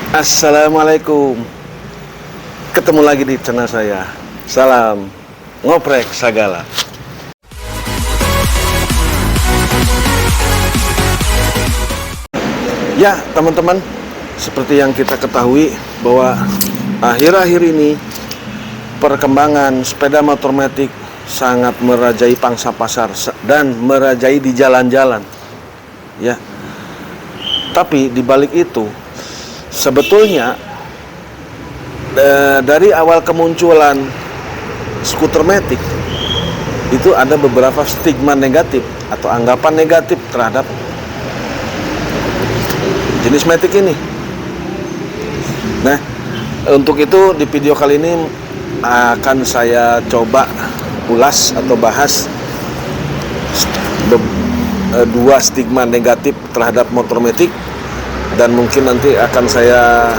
Assalamualaikum. Ketemu lagi di channel saya. Salam ngoprek sagala. Ya, teman-teman, seperti yang kita ketahui bahwa akhir-akhir ini perkembangan sepeda motor matic sangat merajai pangsa pasar dan merajai di jalan-jalan. Ya. Tapi di balik itu sebetulnya dari awal kemunculan skuter matic itu ada beberapa stigma negatif atau anggapan negatif terhadap jenis matic ini. Nah, untuk itu di video kali ini akan saya coba ulas atau bahas dua stigma negatif terhadap motor matic, dan mungkin nanti akan saya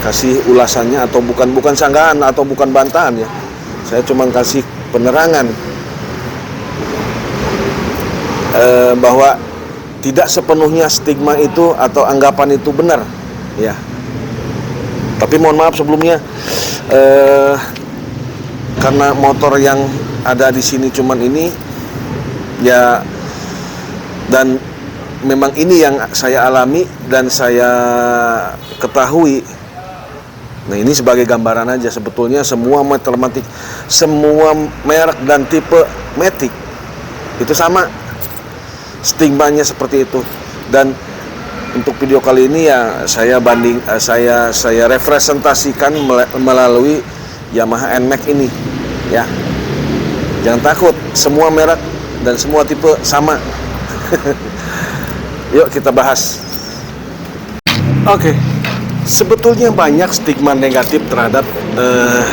kasih ulasannya, atau bukan sanggahan atau bukan bantahan ya. Saya cuma kasih penerangan bahwa tidak sepenuhnya stigma itu atau anggapan itu benar ya. Tapi mohon maaf sebelumnya, karena motor yang ada di sini cuman ini ya, dan memang ini yang saya alami dan saya ketahui. Nah, ini sebagai gambaran aja. Sebetulnya semua motor matic, semua merek dan tipe matic itu sama, stigmanya seperti itu. Dan untuk video kali ini ya saya representasikan melalui Yamaha NMAX ini ya. Jangan takut, semua merek dan semua tipe sama. Yuk kita bahas. Oke. Sebetulnya banyak stigma negatif terhadap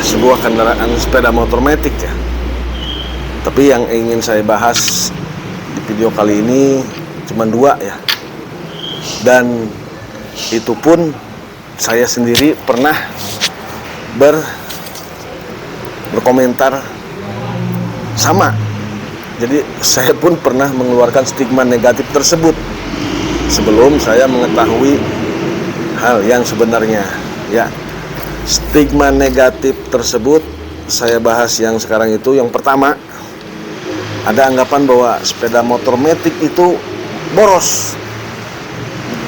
sebuah kendaraan sepeda motor matic ya. Tapi yang ingin saya bahas di video kali ini cuma dua ya. Dan itu pun saya sendiri pernah berkomentar sama. Jadi saya pun pernah mengeluarkan stigma negatif tersebut sebelum saya mengetahui hal yang sebenarnya ya. Stigma negatif tersebut saya bahas yang sekarang itu. Yang pertama, ada anggapan bahwa sepeda motor matic itu boros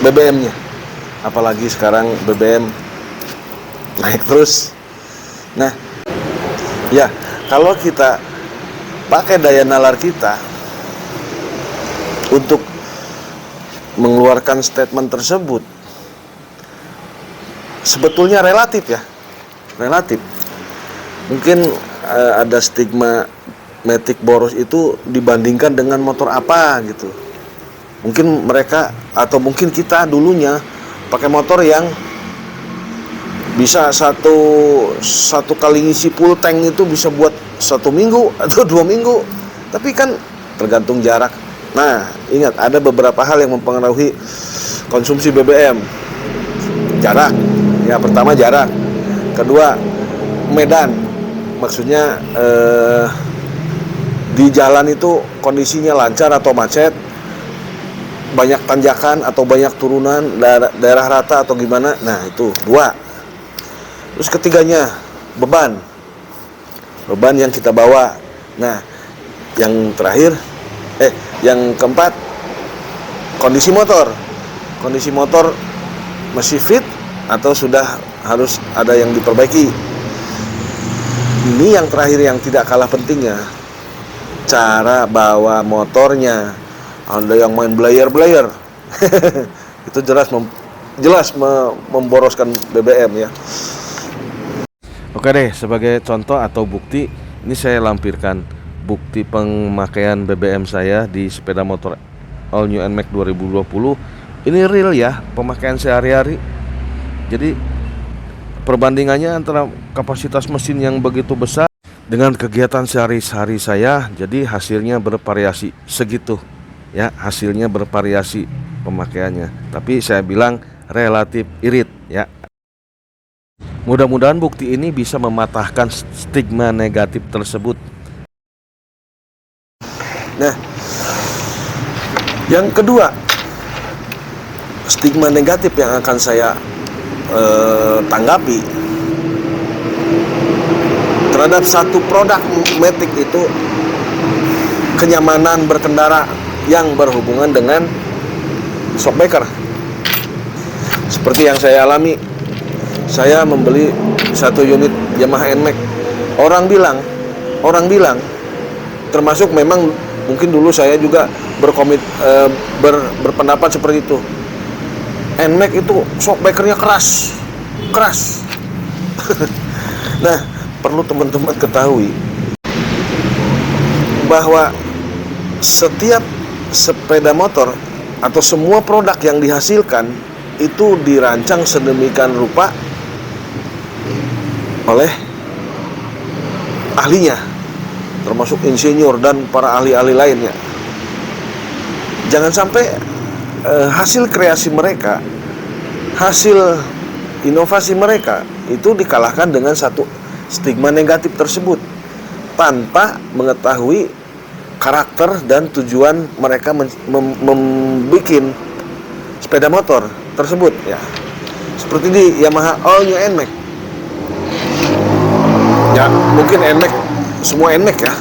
BBM-nya. Apalagi sekarang BBM naik terus. Nah, ya, kalau kita pakai daya nalar kita untuk mengeluarkan statement tersebut, sebetulnya relatif ya, relatif. Mungkin ada stigma matic boros itu dibandingkan dengan motor apa gitu. Mungkin mereka atau mungkin kita dulunya pakai motor yang bisa satu kali ngisi full tank itu bisa buat 1 minggu atau 2 minggu. Tapi kan tergantung jarak. Nah, ingat ada beberapa hal yang mempengaruhi konsumsi BBM. Jarak. Ya, pertama jarak. Kedua, medan. Maksudnya di jalan itu kondisinya lancar atau macet, banyak tanjakan atau banyak turunan, daerah rata atau gimana. Nah, itu dua. Terus ketiganya, beban yang kita bawa. Nah, yang terakhir yang keempat, kondisi motor masih fit atau sudah harus ada yang diperbaiki. Ini yang terakhir yang tidak kalah pentingnya, cara bawa motornya. Ada yang main blayer itu jelas memboroskan BBM ya. Oke deh, sebagai contoh atau bukti, ini saya lampirkan bukti pemakaian BBM saya di sepeda motor All New NMAX 2020. Ini real ya, pemakaian sehari-hari. Jadi perbandingannya antara kapasitas mesin yang begitu besar dengan kegiatan sehari-hari saya, jadi hasilnya bervariasi segitu ya, hasilnya bervariasi pemakaiannya. Tapi saya bilang relatif irit ya. Mudah-mudahan bukti ini bisa mematahkan stigma negatif tersebut. Nah, yang kedua, stigma negatif yang akan saya tanggapi terhadap satu produk Matic itu, kenyamanan berkendara yang berhubungan dengan shockbreaker. Seperti yang saya alami, saya membeli satu unit Yamaha NMAX. Orang bilang, termasuk memang mungkin dulu saya juga berpendapat seperti itu. NMAX itu shockbreakernya keras. Nah, perlu teman-teman ketahui bahwa setiap sepeda motor atau semua produk yang dihasilkan itu dirancang sedemikian rupa oleh ahlinya, termasuk insinyur dan para ahli-ahli lainnya. Jangan sampai hasil kreasi mereka, hasil inovasi mereka itu dikalahkan dengan satu stigma negatif tersebut tanpa mengetahui karakter dan tujuan mereka membuat sepeda motor tersebut, ya. Seperti di Yamaha All New NMAX. Ya, mungkin NMAX, semua NMAX ya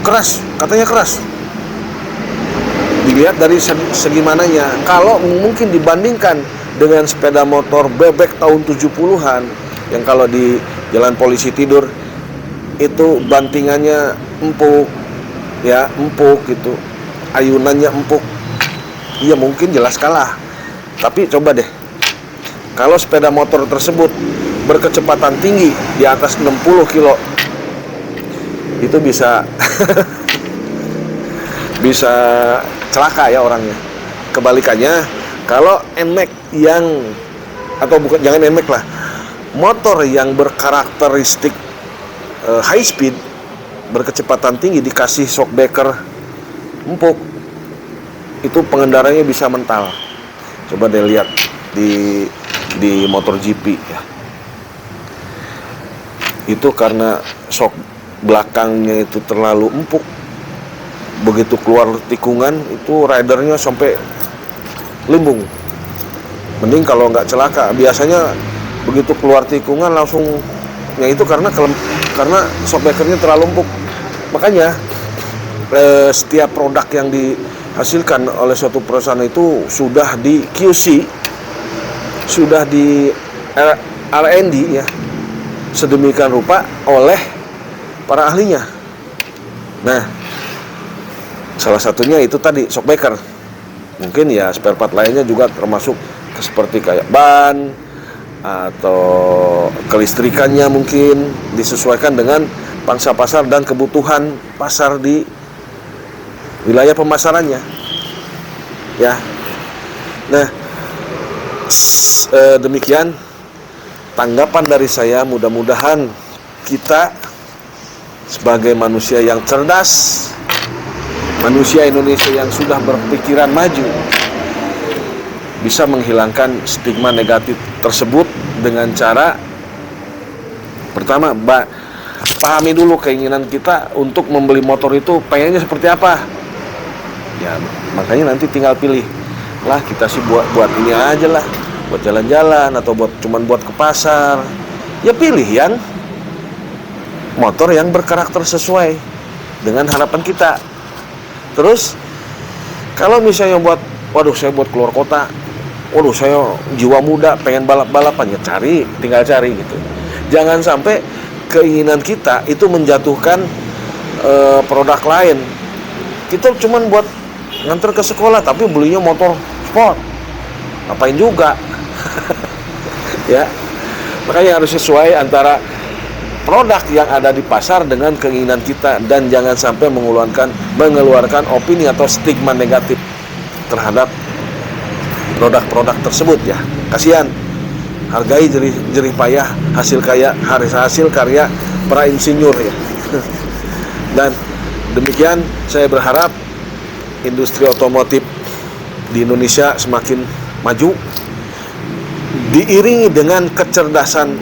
keras, katanya keras. Dilihat dari segi mananya. Kalau mungkin dibandingkan dengan sepeda motor bebek tahun 70-an yang kalau di jalan polisi tidur itu bantingannya empuk gitu, ayunannya empuk, iya mungkin jelas kalah. Tapi coba deh, kalau sepeda motor tersebut berkecepatan tinggi di atas 60 kilo, itu bisa bisa celaka ya orangnya. Kebalikannya, kalau NMAX jangan NMAX lah, motor yang berkarakteristik high speed, berkecepatan tinggi, dikasih shockbreaker empuk, itu pengendaranya bisa mental. Coba deh lihat di motor GP ya. Itu karena shock belakangnya itu terlalu empuk. Begitu keluar tikungan itu ridernya sampai limbung. Mending kalau nggak celaka. Biasanya begitu keluar tikungan langsung, ya itu karena shockbreakernya terlalu empuk. Makanya setiap produk yang dihasilkan oleh suatu perusahaan itu sudah di QC, sudah di R&D ya, sedemikian rupa oleh para ahlinya. Nah, salah satunya itu tadi shockbreaker. Mungkin ya spare part lainnya juga termasuk seperti kayak ban atau kelistrikannya mungkin disesuaikan dengan pangsa pasar dan kebutuhan pasar di wilayah pemasarannya. Ya. Nah, demikian tanggapan dari saya. Mudah-mudahan kita sebagai manusia yang cerdas, manusia Indonesia yang sudah berpikiran maju, bisa menghilangkan stigma negatif tersebut dengan cara pertama, pahami dulu keinginan kita untuk membeli motor itu pengennya seperti apa. Ya, makanya nanti tinggal pilih. Lah, kita sih buat ini aja lah, buat jalan-jalan atau cuman buat ke pasar. Ya pilih yang motor yang berkarakter sesuai dengan harapan kita. Terus kalau misalnya saya buat keluar kota, saya jiwa muda pengen balap-balapan, ya tinggal cari gitu. Jangan sampai keinginan kita itu menjatuhkan produk lain. Kita cuman buat nganter ke sekolah tapi belinya motor sport, ngapain juga? Ya, makanya harus sesuai antara produk yang ada di pasar dengan keinginan kita, dan jangan sampai mengeluarkan opini atau stigma negatif terhadap produk-produk tersebut ya. Kasihan, hargai jerih payah hasil karya para insinyur ya. Dan demikian saya berharap industri otomotif di Indonesia semakin maju, diiringi dengan kecerdasan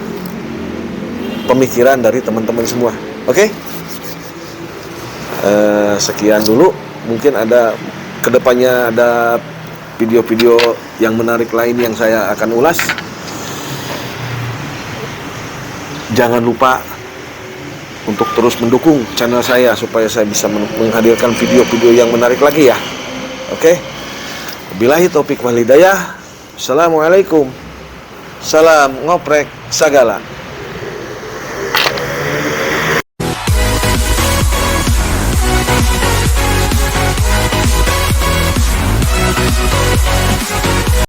pemikiran dari teman-teman semua. Oke? Sekian dulu. Mungkin kedepannya ada video-video yang menarik lain yang saya akan ulas. Jangan lupa untuk terus mendukung channel saya supaya saya bisa menghadirkan video-video yang menarik lagi ya. Oke. Billahi taufik wal hidayah. Assalamualaikum. Salam ngoprek sagala.